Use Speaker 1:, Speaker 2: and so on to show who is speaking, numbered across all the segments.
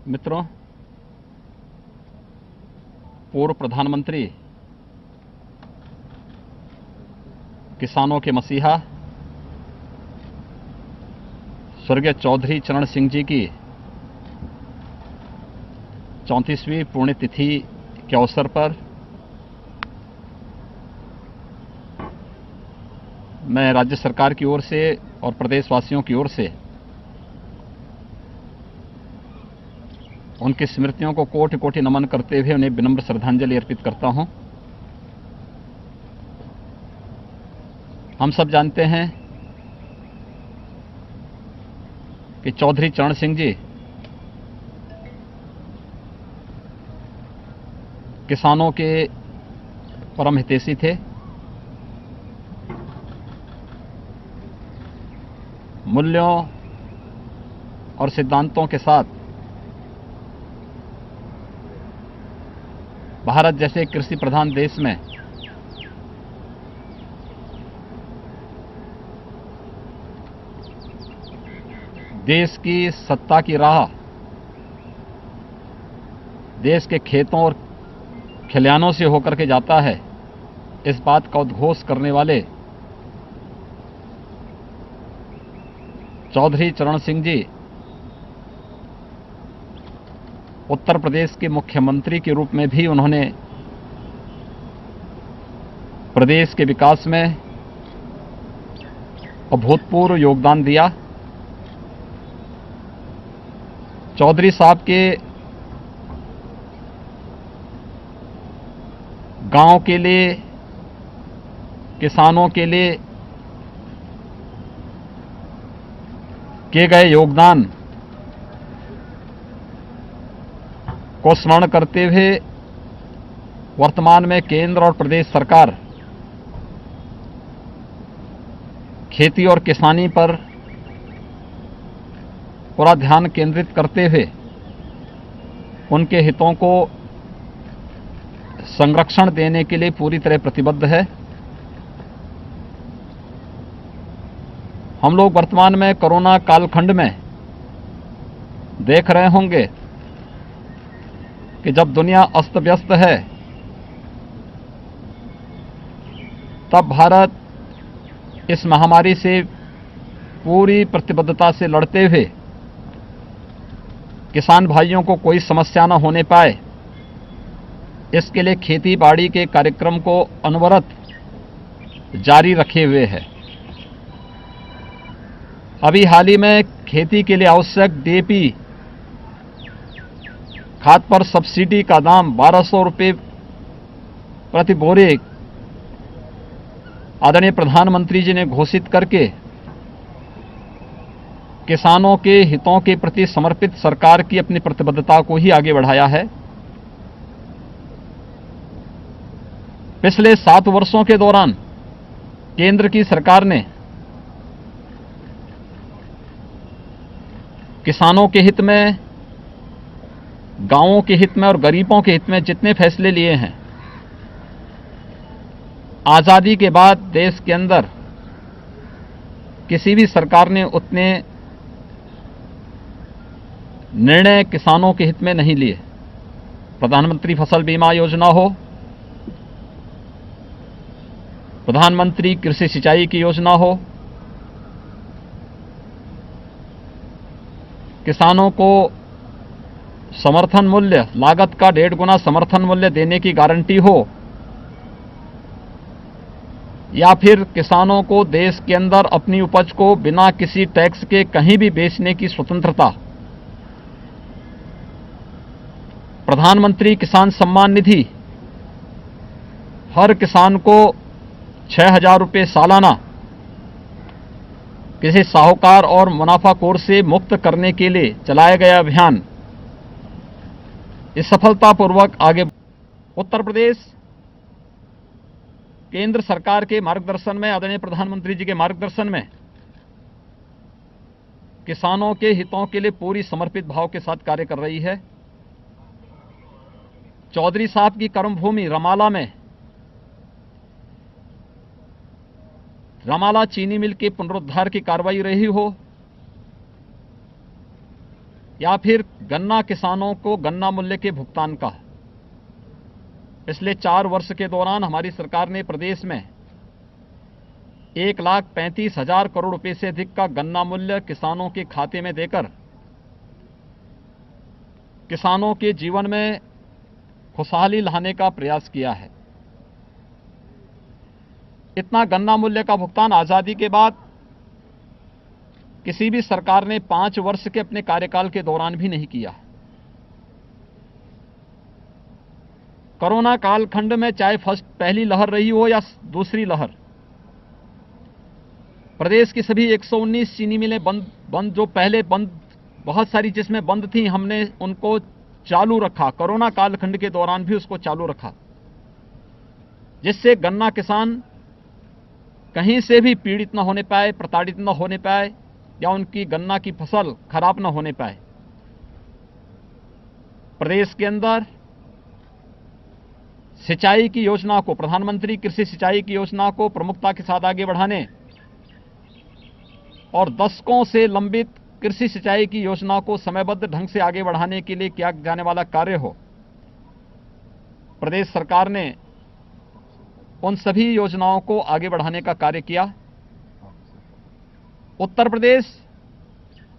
Speaker 1: मित्रों, पूर्व प्रधानमंत्री, किसानों के मसीहा स्वर्गीय चौधरी चरण सिंह जी की 34वीं पुण्यतिथि के अवसर पर मैं राज्य सरकार की ओर से और प्रदेशवासियों की ओर से उनकी स्मृतियों को कोटि कोटि नमन करते हुए उन्हें विनम्र श्रद्धांजलि अर्पित करता हूं। हम सब जानते हैं कि चौधरी चरण सिंह जी किसानों के परम हितैषी थे। मूल्यों और सिद्धांतों के साथ भारत जैसे कृषि प्रधान देश में देश की सत्ता की राह देश के खेतों और खलिहानों से होकर के जाता है, इस बात का उद्घोष करने वाले चौधरी चरण सिंह जी उत्तर प्रदेश के मुख्यमंत्री के रूप में भी उन्होंने प्रदेश के विकास में अभूतपूर्व योगदान दिया। चौधरी साहब के गांव के लिए, किसानों के लिए किए गए योगदान को स्मरण करते हुए वर्तमान में केंद्र और प्रदेश सरकार खेती और किसानी पर पूरा ध्यान केंद्रित करते हुए उनके हितों को संरक्षण देने के लिए पूरी तरह प्रतिबद्ध है। हम लोग वर्तमान में कोरोना कालखंड में देख रहे होंगे कि जब दुनिया अस्त व्यस्त है, तब भारत इस महामारी से पूरी प्रतिबद्धता से लड़ते हुए किसान भाइयों को कोई समस्या न होने पाए, इसके लिए खेती बाड़ी के कार्यक्रम को अनवरत जारी रखे हुए है। अभी हाल ही में खेती के लिए आवश्यक डीएपी खाद पर सब्सिडी का दाम 1200 रुपये प्रति बोरे आदरणीय प्रधानमंत्री जी ने घोषित करके किसानों के हितों के प्रति समर्पित सरकार की अपनी प्रतिबद्धता को ही आगे बढ़ाया है। पिछले 7 वर्षों के दौरान केंद्र की सरकार ने किसानों के हित में, गांवों के हित में और गरीबों के हित में जितने फैसले लिए हैं, आजादी के बाद देश के अंदर किसी भी सरकार ने उतने निर्णय किसानों के हित में नहीं लिए। प्रधानमंत्री फसल बीमा योजना हो, प्रधानमंत्री कृषि सिंचाई की योजना हो, किसानों को समर्थन मूल्य, लागत का 1.5 गुना समर्थन मूल्य देने की गारंटी हो, या फिर किसानों को देश के अंदर अपनी उपज को बिना किसी टैक्स के कहीं भी बेचने की स्वतंत्रता, प्रधानमंत्री किसान सम्मान निधि हर किसान को 6,000 रुपये सालाना किसी साहूकार और मुनाफाखोर से मुक्त करने के लिए चलाया गया अभियान, इस सफलतापूर्वक आगे। उत्तर प्रदेश केंद्र सरकार के मार्गदर्शन में, आदरणीय प्रधानमंत्री जी के मार्गदर्शन में किसानों के हितों के लिए पूरी समर्पित भाव के साथ कार्य कर रही है। चौधरी साहब की कर्मभूमि रमाला में रमाला चीनी मिल के पुनरुद्धार की कार्रवाई रही हो, या फिर गन्ना किसानों को गन्ना मूल्य के भुगतान का। पिछले 4 वर्ष के दौरान हमारी सरकार ने प्रदेश में 1,35,000 करोड़ रुपए से अधिक का गन्ना मूल्य किसानों के खाते में देकर किसानों के जीवन में खुशहाली लाने का प्रयास किया है। इतना गन्ना मूल्य का भुगतान आजादी के बाद किसी भी सरकार ने 5 वर्ष के अपने कार्यकाल के दौरान भी नहीं किया। कोरोना कालखंड में चाहे पहली लहर रही हो या दूसरी लहर, प्रदेश की सभी 119 चीनी मिलें बंद जो पहले बंद, बहुत सारी जिसमें बंद थी, हमने उनको चालू रखा। कोरोना कालखंड के दौरान भी उसको चालू रखा, जिससे गन्ना किसान कहीं से भी पीड़ित न होने पाए, प्रताड़ित न होने पाए या उनकी गन्ना की फसल खराब न होने पाए। प्रदेश के अंदर सिंचाई की योजना को, प्रधानमंत्री कृषि सिंचाई की योजना को प्रमुखता के साथ आगे बढ़ाने और दशकों से लंबित कृषि सिंचाई की योजना को समयबद्ध ढंग से आगे बढ़ाने के लिए किया जाने वाला कार्य हो, प्रदेश सरकार ने उन सभी योजनाओं को आगे बढ़ाने का कार्य किया। उत्तर प्रदेश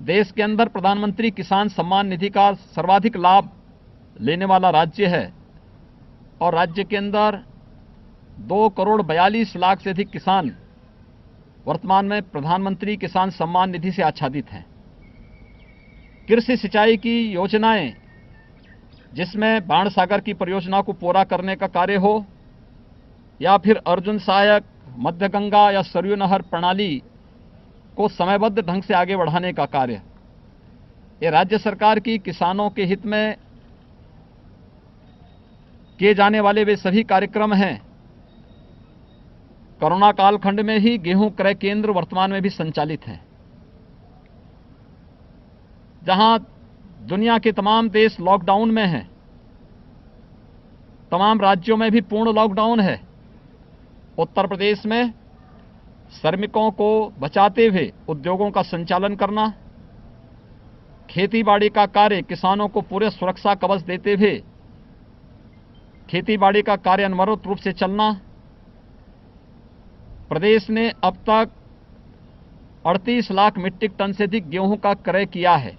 Speaker 1: देश के अंदर प्रधानमंत्री किसान सम्मान निधि का सर्वाधिक लाभ लेने वाला राज्य है और राज्य के अंदर 2,42,00,000 से अधिक किसान वर्तमान में प्रधानमंत्री किसान सम्मान निधि से आच्छादित हैं। कृषि सिंचाई की योजनाएं, जिसमें बाणसागर की परियोजना को पूरा करने का कार्य हो या फिर अर्जुन सहायक, मध्य गंगा या सरयू नहर प्रणाली को समयबद्ध ढंग से आगे बढ़ाने का कार्य, ये राज्य सरकार की किसानों के हित में किए जाने वाले वे सभी कार्यक्रम हैं। कोरोना कालखंड में ही गेहूं क्रय केंद्र वर्तमान में भी संचालित हैं, जहां दुनिया के तमाम देश लॉकडाउन में हैं, तमाम राज्यों में भी पूर्ण लॉकडाउन है। उत्तर प्रदेश में श्रमिकों को बचाते हुए उद्योगों का संचालन करना, खेतीबाड़ी का कार्य किसानों को पूरे सुरक्षा कवच देते हुए खेतीबाड़ी का कार्य अनवरत रूप से चलना। प्रदेश ने अब तक 38 लाख मीट्रिक टन से अधिक गेहूं का क्रय किया है।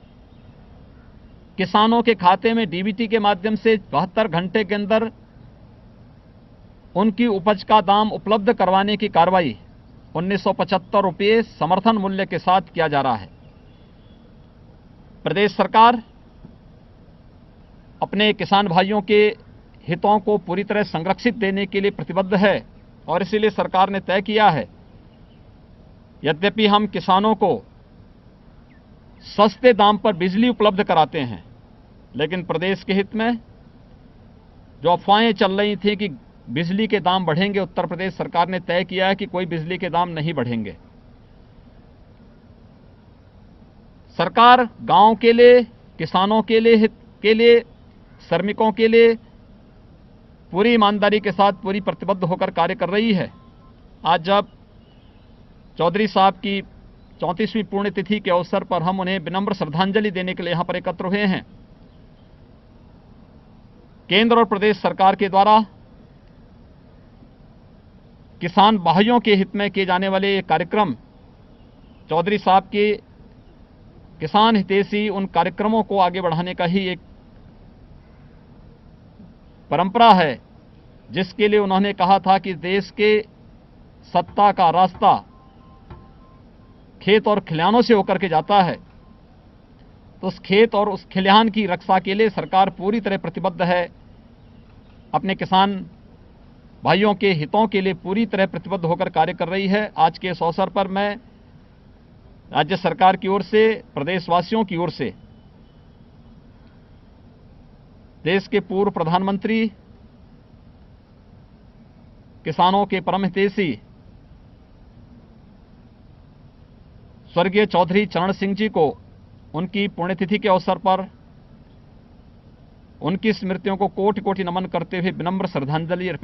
Speaker 1: किसानों के खाते में डीबीटी के माध्यम से 72 घंटे के अंदर उनकी उपज का दाम उपलब्ध करवाने की कार्रवाई 1975 रुपये समर्थन मूल्य के साथ किया जा रहा है। प्रदेश सरकार अपने किसान भाइयों के हितों को पूरी तरह संरक्षित देने के लिए प्रतिबद्ध है और इसीलिए सरकार ने तय किया है, यद्यपि हम किसानों को सस्ते दाम पर बिजली उपलब्ध कराते हैं, लेकिन प्रदेश के हित में जो अफवाहें चल रही थी कि बिजली के दाम बढ़ेंगे, उत्तर प्रदेश सरकार ने तय किया है कि कोई बिजली के दाम नहीं बढ़ेंगे। सरकार गांव के लिए, किसानों के लिए, हित के लिए, श्रमिकों के लिए पूरी ईमानदारी के साथ पूरी प्रतिबद्ध होकर कार्य कर रही है। आज जब चौधरी साहब की 34वीं पुण्यतिथि के अवसर पर हम उन्हें विनम्र श्रद्धांजलि देने के लिए यहां पर एकत्र हुए हैं, केंद्र और प्रदेश सरकार के द्वारा किसान भाइयों के हित में किए जाने वाले ये कार्यक्रम, चौधरी साहब के किसान हितैषी उन कार्यक्रमों को आगे बढ़ाने का ही एक परंपरा है, जिसके लिए उन्होंने कहा था कि देश के सत्ता का रास्ता खेत और खलिहानों से होकर के जाता है, तो उस खेत और उस खलिहान की रक्षा के लिए सरकार पूरी तरह प्रतिबद्ध है, अपने किसान भाइयों के हितों के लिए पूरी तरह प्रतिबद्ध होकर कार्य कर रही है। आज के इस अवसर पर मैं राज्य सरकार की ओर से, प्रदेशवासियों की ओर से, देश के पूर्व प्रधानमंत्री, किसानों के परम हितैषी स्वर्गीय चौधरी चरण सिंह जी को उनकी पुण्यतिथि के अवसर पर उनकी स्मृतियों को कोटि कोटि नमन करते हुए विनम्र श्रद्धांजलि अर्पित